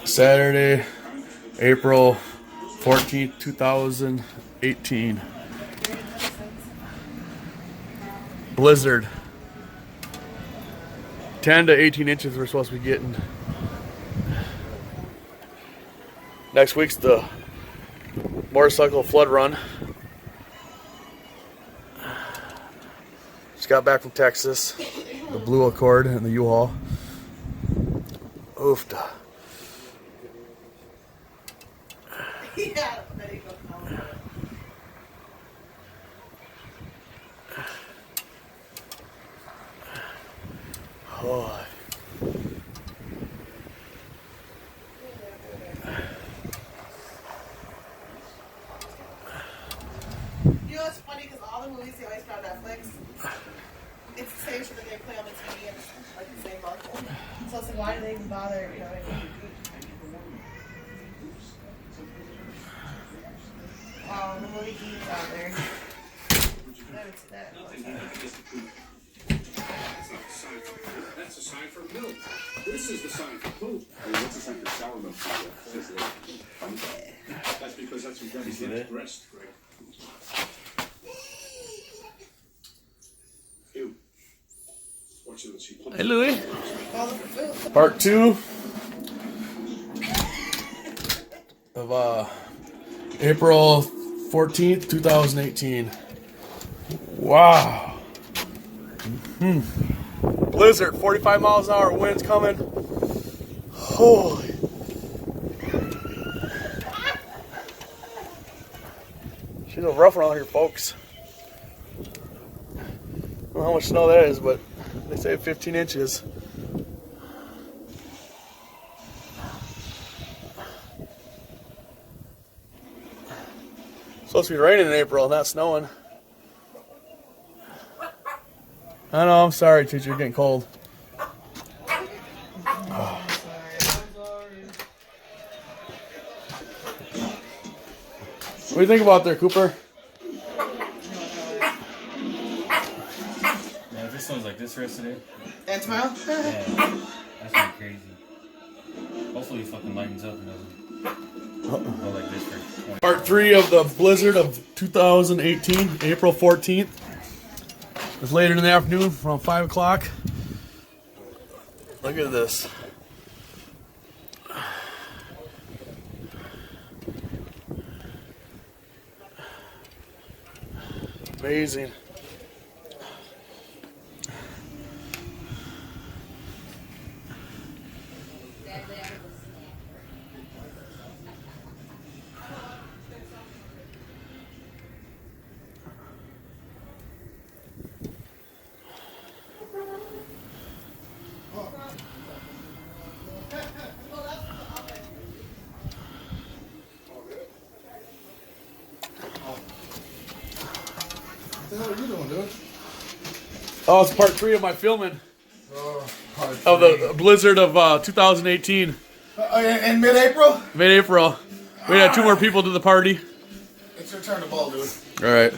Saturday, April 14th, 2018. Blizzard. 10 to 18 inches we're supposed to be getting. Next week's the motorcycle flood run. Just got back from Texas. The Blue Accord and the U-Haul. Oofda. Oh. You know what's funny? Because all the movies you always found on Netflix, it's the same shit that they play on the TV and it's like the same market. So it's like, why do they even bother? You know what I mean? The movie Eve's out there. I haven't seen that. That's a sign for milk. This is the sign for poop. What's the sign for sour milk? That's because that's what Daddy's breast, Greg. Ew. Watch it and see. Hey, Louie. Part 2 of April 14th, 2018. Wow. Blizzard, 45 miles an hour, winds coming. Holy. She's a little rough around here, folks. I don't know how much snow that is, but they say 15 inches. It's supposed to be raining in April, not snowing. I know, I'm sorry, teacher, you're getting cold. Oh. What do you think about there, Cooper? Yeah, if this snows like this rest of the day. And tomorrow? Yeah, that's gonna be crazy. Hopefully it fucking lightens up and doesn't go like this for 20. Part 3 of the blizzard of 2018, April 14th. It's later in the afternoon, around 5 o'clock. Look at this. Amazing. What the hell are you doing, dude? Oh, it's part 3 of my filming Part of the three. blizzard of 2018, In mid-April? mid-April. We had 2 more people to the party. It's your turn to ball, dude. All right.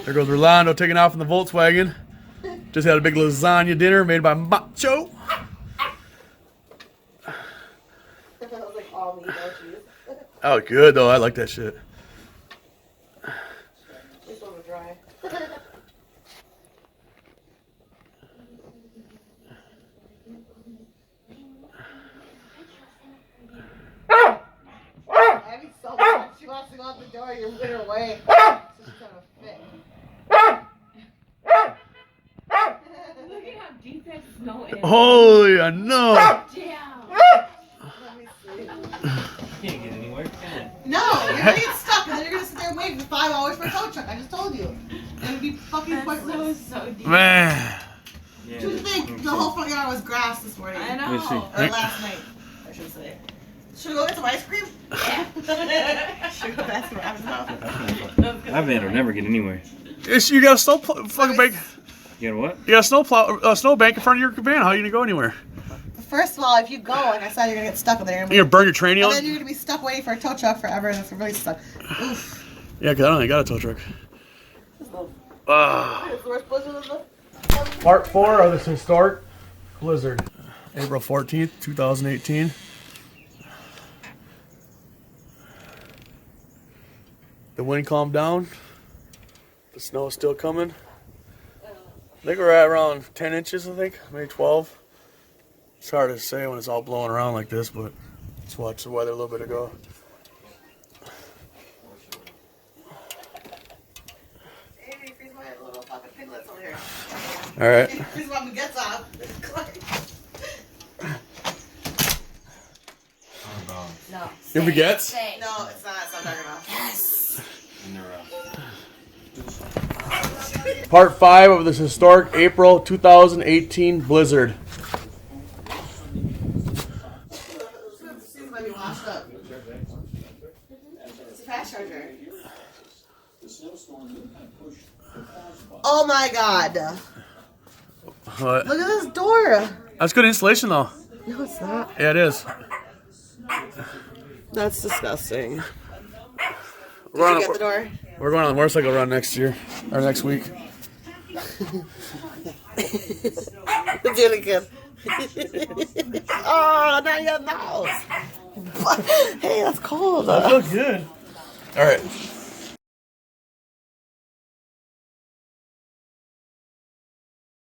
There goes Rolando taking off in the Volkswagen. Just had a big lasagna dinner made by Macho. That was like all meat, no cheese. Oh, good though. I like that shit. This one was dry. Abby's so mad. She wants to go out the door. You're moving her away. So she's kind of fit. Look at how deep that snow is. Holy, I know. Damn. Let me see. You can't get anywhere, can it? No, you're gonna get stuck and then you're gonna sit there and wait for 5 hours for a tow truck. I just told you. It would be fucking That snow pointless. is so deep. Man. Yeah, Do you think the whole front yard was grass this morning? I know. Let's see. Or last night, I should say. Should we go get some ice cream? Should we go back to Robin's house? I've been or never get anywhere. You got a snow fucking bank. You know what? You got a snow bank in front of your van. How are you gonna go anywhere? First of all, if you go, like I said, you're gonna get stuck in there. You gonna burn your tranny And then on? you're gonna be stuck waiting for a tow truck forever, and that's really stuck. Oof. Yeah, cause I don't think I got a tow truck. It's the worst blizzard of the. Part 4 of this historic blizzard. April 14th, 2018. The wind calmed down. The snow is still coming. I think we're at around 10 inches, I think, maybe 12. It's hard to say when it's all blowing around like this, but let's watch the weather a little bit ago. Amy, freeze my little fucking piglets over here. All right. Freeze my baguettes off. No. Your baguettes? Say. No, it's not. It's not talking about. And they're, Part 5 of this historic April 2018 blizzard. Seems might be washed up. It's a fast charger. Oh my god. What? Look at this door. That's good installation, though. No, it's not. Yeah, it is. That's disgusting. Did We're you on, get the door? we're going on the motorcycle run next year, or next week. Do it again. Oh, now you have mouse. Hey, that's cold. That feels good. All right.